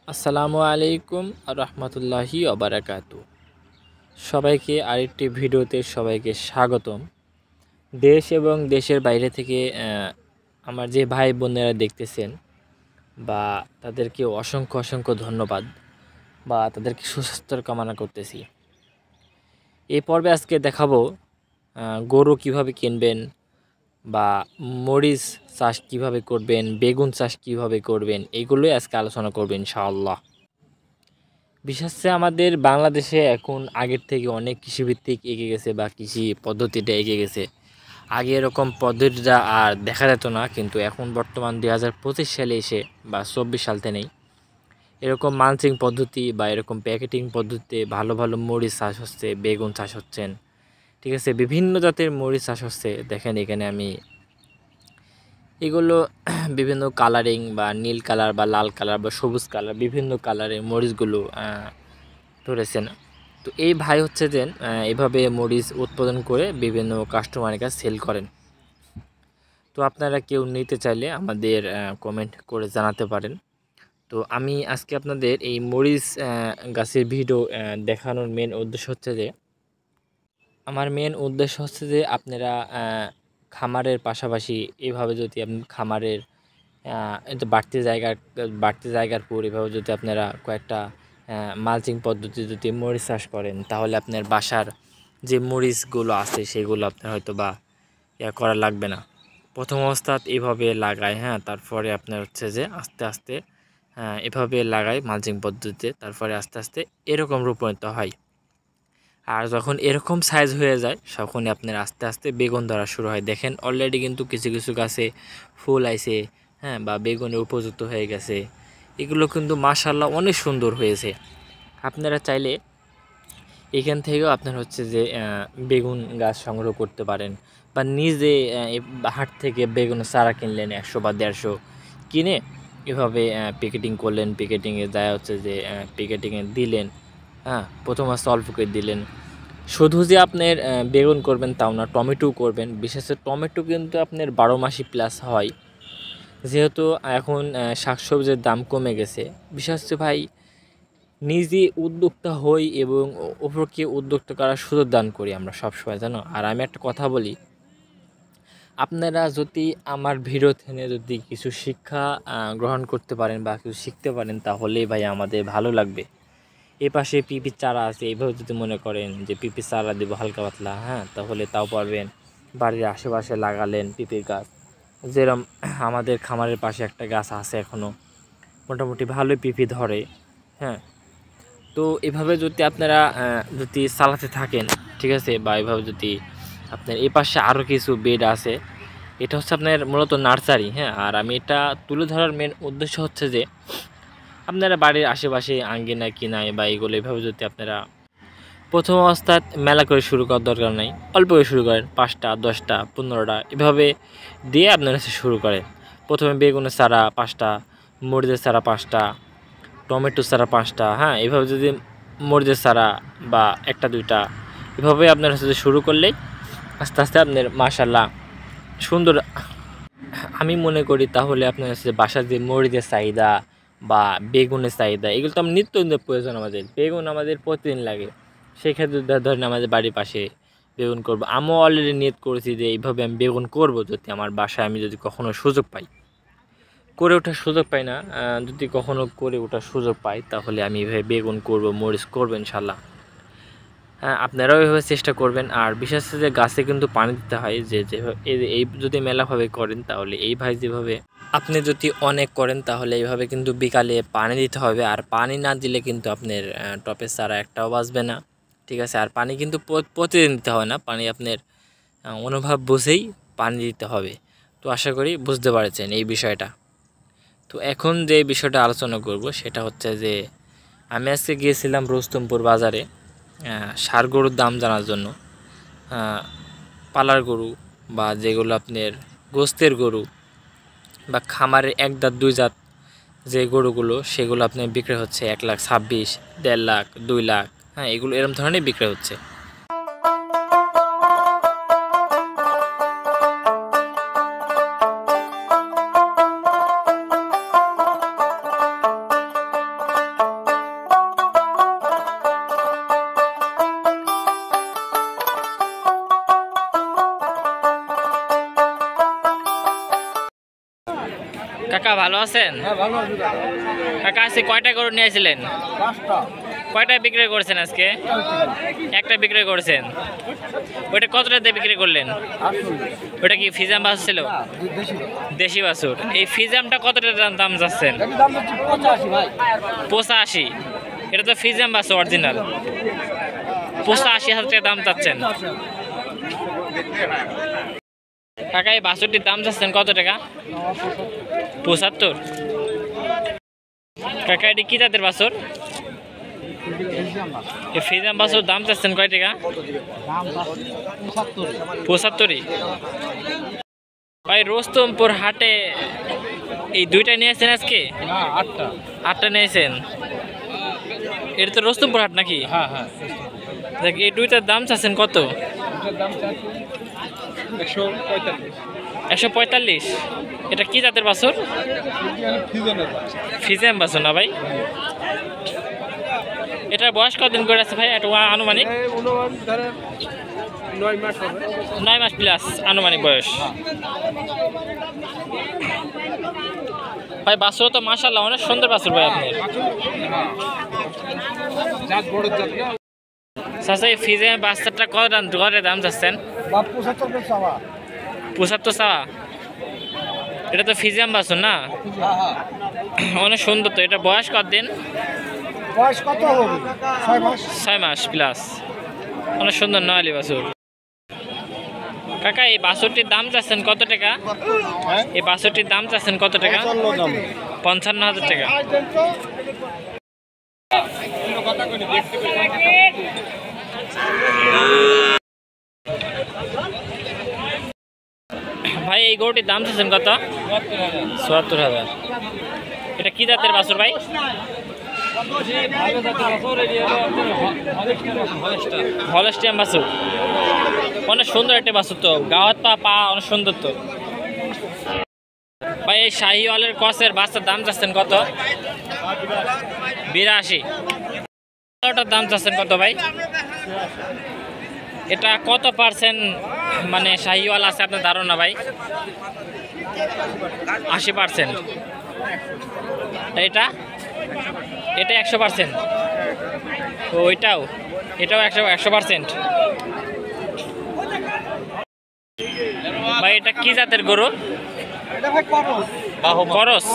আসসালামু আলাইকুম রহমতুল্লাহি ওবারাকাতু। সবাইকে আরেকটি ভিডিওতে সবাইকে স্বাগতম। দেশ এবং দেশের বাইরে থেকে আমার যে ভাই বোনেরা দেখতেছেন বা তাদেরকে অসংখ্য অসংখ্য ধন্যবাদ বা তাদেরকে সুস্বাস্থ্যের কামনা করতেছি। এই পর্বে আজকে দেখাবো গরু কিভাবে কিনবেন বা মরিচ চাষ কিভাবে করবেন, বেগুন চাষ কিভাবে করবেন, এগুলোই আজকে আলোচনা করবেন ইনশাআল্লাহ। বিশেষ করে আমাদের বাংলাদেশে এখন আগের থেকে অনেক কৃষিভিত্তিক এগিয়ে গেছে বা কৃষি পদ্ধতিটা এগিয়ে গেছে। আগে এরকম পদ্ধতিটা আর দেখা যেত না, কিন্তু এখন বর্তমান 2025 সালে এসে বা 24 সালতে নেই এরকম মালচিং পদ্ধতি বা এরকম প্যাকেটিং পদ্ধতিতে ভালো ভালো মরিচ চাষ হচ্ছে, বেগুন চাষ হচ্ছেন, ঠিক আছে, বিভিন্ন জাতের মরিচ চাষ হচ্ছে। দেখেন এখানে আমি এগুলো বিভিন্ন কালারিং বা নীল কালার বা লাল কালার বা সবুজ কালার বিভিন্ন কালারের মরিচগুলো ধরেছেন। তো এই ভাই হচ্ছে যে এভাবে মরিচ উৎপাদন করে বিভিন্ন কাস্টমারের কাছে সেল করেন। তো আপনারা কেউ নিতে চাইলে আমাদের কমেন্ট করে জানাতে পারেন। তো আমি আজকে আপনাদের এই মরিচ গাছের ভিডিও দেখানোর মেন উদ্দেশ্য হচ্ছে যে আপনারা খামারের পাশাপাশি এভাবে যদি আপনি খামারের একটু বাড়তি জায়গার পর এভাবে যদি আপনারা কয়েকটা মালচিং পদ্ধতি যদি মরিচ চাষ করেন, তাহলে আপনার বাসার যে মরিচগুলো আছে সেগুলো আপনার হয়তো বা করা লাগবে না। প্রথম অবস্থাত এভাবে লাগায়, হ্যাঁ, তারপরে আপনার হচ্ছে যে আস্তে আস্তে এভাবে লাগায় মালচিং পদ্ধতিতে, তারপরে আস্তে আস্তে এরকম রূপান্তরিত হয়। আর যখন এরকম সাইজ হয়ে যায় তখনই আপনার আস্তে আস্তে বেগুন ধরা শুরু হয়। দেখেন অলরেডি কিন্তু কিছু কিছু গাছে ফুল আইছে, হ্যাঁ, বা বেগুনের উপযুক্ত হয়ে গেছে। এগুলো কিন্তু মাশাআল্লাহ অনেক সুন্দর হয়েছে। আপনারা চাইলে এখান থেকেও আপনার হচ্ছে যে বেগুন গাছ সংগ্রহ করতে পারেন বা নিজে হাট থেকে বেগুনের চারা কিনলেন 100 বা 150 কিনে এভাবে প্যাকেটিং করলেন, প্যাকেটিংয়ে যায় হচ্ছে যে প্যাকেটিংয়ে দিলেন, হ্যাঁ, প্রথম অবস্থা অল্প করে দিলেন। শুধু যে আপনার বেগুন করবেন তাও না, টমেটো করবেন। বিশেষ করে টমেটো কিন্তু আপনার 12 মাসই প্লাস হয়, যেহেতু এখন শাকসবজির দাম কমে গেছে। বিশেষ করে ভাই নিজে উদ্যোক্তা হই এবং অপরকে উদ্যোক্তা করার সুযোগ দান করি আমরা সবসময়, জানো। আর আমি একটা কথা বলি, আপনারা যদি আমার ভিডিও থেকে যদি কিছু শিক্ষা গ্রহণ করতে পারেন বা কিছু শিখতে পারেন, তাহলেই ভাই আমাদের ভালো লাগবে। এ পাশে পিপির চারা আছে, এইভাবে যদি মনে করেন যে পিপির চারা দেবো হালকা পাতলা, হ্যাঁ, তাহলে তাও পারবেন। বাড়ির আশেপাশে লাগালেন পিপির গাছ, যেরকম আমাদের খামারের পাশে একটা গাছ আছে এখনও, মোটামুটি ভালোই পিপি ধরে, হ্যাঁ। তো এভাবে যদি আপনারা যদি চালাতে থাকেন, ঠিক আছে, বা এভাবে যদি আপনার এই পাশে আরও কিছু বেড আছে, এটা হচ্ছে আপনার মূলত নার্সারি, হ্যাঁ। আর আমি এটা তুলে ধরার মেন উদ্দেশ্য হচ্ছে যে আপনারা বাড়ির আশেপাশে আঙ্গিনায় কিনায় বা এগুলো এভাবে যদি আপনারা প্রথম অবস্থায় মেলা করে শুরু করার দরকার নাই, অল্প করে শুরু করেন, 5টা 10টা 15টা এভাবে দিয়ে আপনারা শুরু করেন। প্রথমে বেগুনের চারা 5টা, মরিচের চারা 5টা, টমেটো চারা 5টা, হ্যাঁ, এভাবে যদি মরিচের চারা বা 1টা 2টা এভাবে আপনার হচ্ছে শুরু করলেই আস্তে আস্তে আপনার মাশাল্লাহ সুন্দর, আমি মনে করি। তাহলে আপনার হচ্ছে বাসার যে মরিচের চাহিদা বা বেগুনের চাহিদা, এগুলো তো নিত্য নতুন প্রয়োজন। আমাদের বেগুন আমাদের প্রতিদিন লাগে। সেক্ষেত্রে ধরেন আমাদের বাড়ির পাশে বেগুন করব, আমিও অলরেডি নিয়ত করেছি যে এইভাবে আমি বেগুন করব যদি আমার বাসায় আমি যদি কখনো সুযোগ পাই, করে ওঠার সুযোগ পাই না, যদি কখনো করে ওঠার সুযোগ পাই তাহলে আমি এইভাবে বেগুন করব, মরিচ করবো ইনশাল্লাহ। হ্যাঁ, আপনারাও এভাবে চেষ্টা করবেন। আর বিশেষ করে যে গাছে কিন্তু পানি দিতে হয়, যে যেভাবে এই যদি মেলাভাবে করেন তাহলে এই ভাই যেভাবে আপনি যদি অনেক করেন তাহলে এইভাবে কিন্তু বিকালে পানি দিতে হবে। আর পানি না দিলে কিন্তু আপনার টপের চারা একটাও বাঁচবে না, ঠিক আছে। আর পানি কিন্তু প্রতিদিন দিতে হবে না, পানি আপনার অনুভব বুঝেই পানি দিতে হবে। তো আশা করি বুঝতে পারছেন এই বিষয়টা। তো এখন যে বিষয়টা আলোচনা করব সেটা হচ্ছে যে আমি আজকে গিয়েছিলাম রুস্তমপুর বাজারে ষাঁড় গরুর দাম জানার জন্য। পালার গরু বা যেগুলো আপনার গোস্তের গরু বা খামারের 1 জাত 2 জাত যে গরুগুলো, সেগুলো আপনার বিক্রি হচ্ছে 1,26,000, 1.5 লাখ, 2 লাখ, হ্যাঁ, এগুলো এরকম ধরনের বিক্রি হচ্ছে। কাকা ভালো আছেন? কাকা আজকে কয়টা গরু নিয়েছিলেন? কয়টা বিক্রি করেছেন আজকে? একটা বিক্রি করেছেন। ওইটা কত টাকা দিয়ে বিক্রি করলেন? ওটা কি ফিজাম বাছুর ছিল? দেশি বাছুর। এই ফিজামটা কত টাকা দাম যাচ্ছেন? 85। এটা তো ফিজাম বাছুর অরিজিনাল। 85,000 টাকা দাম চাচ্ছেন। কাকা এই বাছুরটির দাম চাচ্ছেন কত টাকা? 75। কাকা এটি কি জাতের বাছুর? এই ফিজাম বাছুর দাম চাচ্ছেন কয় টাকা? 75। ভাই রোস্তমপুর হাটে এই দুইটা নিয়েছেন আজকে? 8টা নিয়েছেন। এটা তো রোস্তমপুর হাট নাকি? দেখ এই দুইটার দাম চাচ্ছেন কত? 145। এটা কি জাতের বাছুর? ফিজাম বাছুর না ভাই? এটার বয়স কতদিন করে আছে ভাই? একটু আনুমানিক 9 মাস প্লাস আনুমানিক বয়স। ভাই বাছুর তো মাশাআল্লাহ অনেক সুন্দর বাছুর ভাই আপনার। চাচা এই ফিজাম বাচ্চাটা কত দাম চাচ্ছেন? 75 চাওয়া। এটা তো ফিজাম বাছুর না? অনেক সুন্দর তো। এটা বয়স কতদিন? বয়স কত হবে? 6 মাস প্লাস। অনেক সুন্দর নয়ালি বাছুর। কাকা এই বাছুরটির দাম চাচ্ছেন কত টাকা? এই বাছুরটির দাম চাচ্ছেন কত টাকা? 55,000 টাকা। ভাই এই গরুটির দাম চাচ্ছেন কত? ৭৪,000। এটা কি জাতের বাছুর ভাই? হলস্টিয়ান বাছুর। অনেক সুন্দর একটা বাছুর তো। গাওয়াত পা অনেক সুন্দর তো। ভাই এই শাহিওয়ালের ক্রসের বাচ্চার দাম চাচ্ছেন কত? 82। ওটার দাম চাচ্ছেন কত ভাই? এটা কত পার্সেন্ট মানে শাহিওয়াল আছে আপনার ধারণা ভাই? 80%। এটা 100%। তো এটাও 100%। ভাই এটা কি জাতের গরু? করস,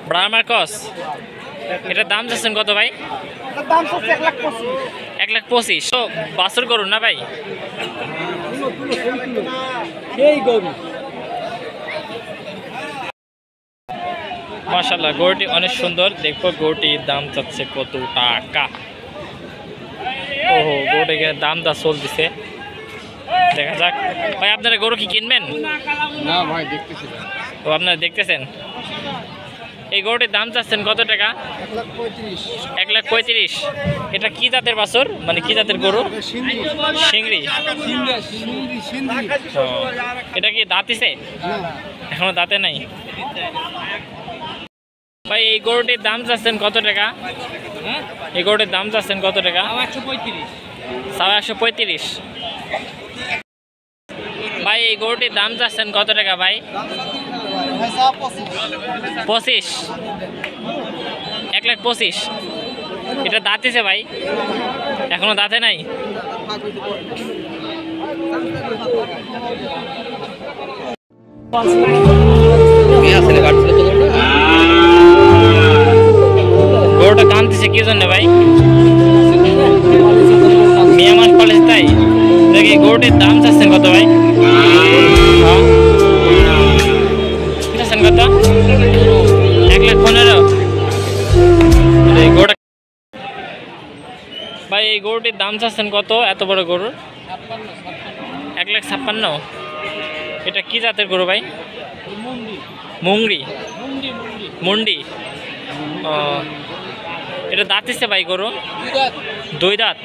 ব্রাহ্মার ক্রস। এটার দাম চাচ্ছেন কত ভাই? 1,25,000। তো বাছুর গরু না ভাই? মাশাআল্লাহ গরুটি অনেক সুন্দর। দেখবো গরুটির দাম চাচ্ছে কত টাকা। ওহো গরুটিকে দাম দা চলতেছে, দেখা যাক। ভাই আপনারা গরু কি কিনবেন? না ভাই দেখতেছি। ও আপনারা দেখতেছেন। এই গরুটির দাম চাচ্ছেন কত টাকা? 1,35,000। এটা কি জাতের বাছুর মানে কি জাতের গরু? সিংড়ি। এটা কি দাঁতিছে? এখনো দাঁতে নাই। ভাই এই গরুটির দাম চাচ্ছেন কত টাকা? এই গরুটির দাম চাচ্ছেন কত টাকা? 135। ভাই এই গরুটির দাম চাচ্ছেন কত টাকা ভাই? 25। 1,25,000। এটা দাঁতিছে ভাই? এখনো দাঁতে নাই। গরুটা কাঁদতেছে কি জন্য ভাই? মিয়া মাস কলেজ তাই? দেখি গরুটির দাম চাচ্ছেন কত ভাই? চাচ্ছেন কত? 1,15,000। ভাই এই গরুটির দাম চাচ্ছেন কত? এত বড় গরুর 1,56,000। এটা কি জাতের গরু ভাই? মুংরি। মুন্ডি। ও এটা দাঁতিছে ভাই গরু? 2 দাঁত।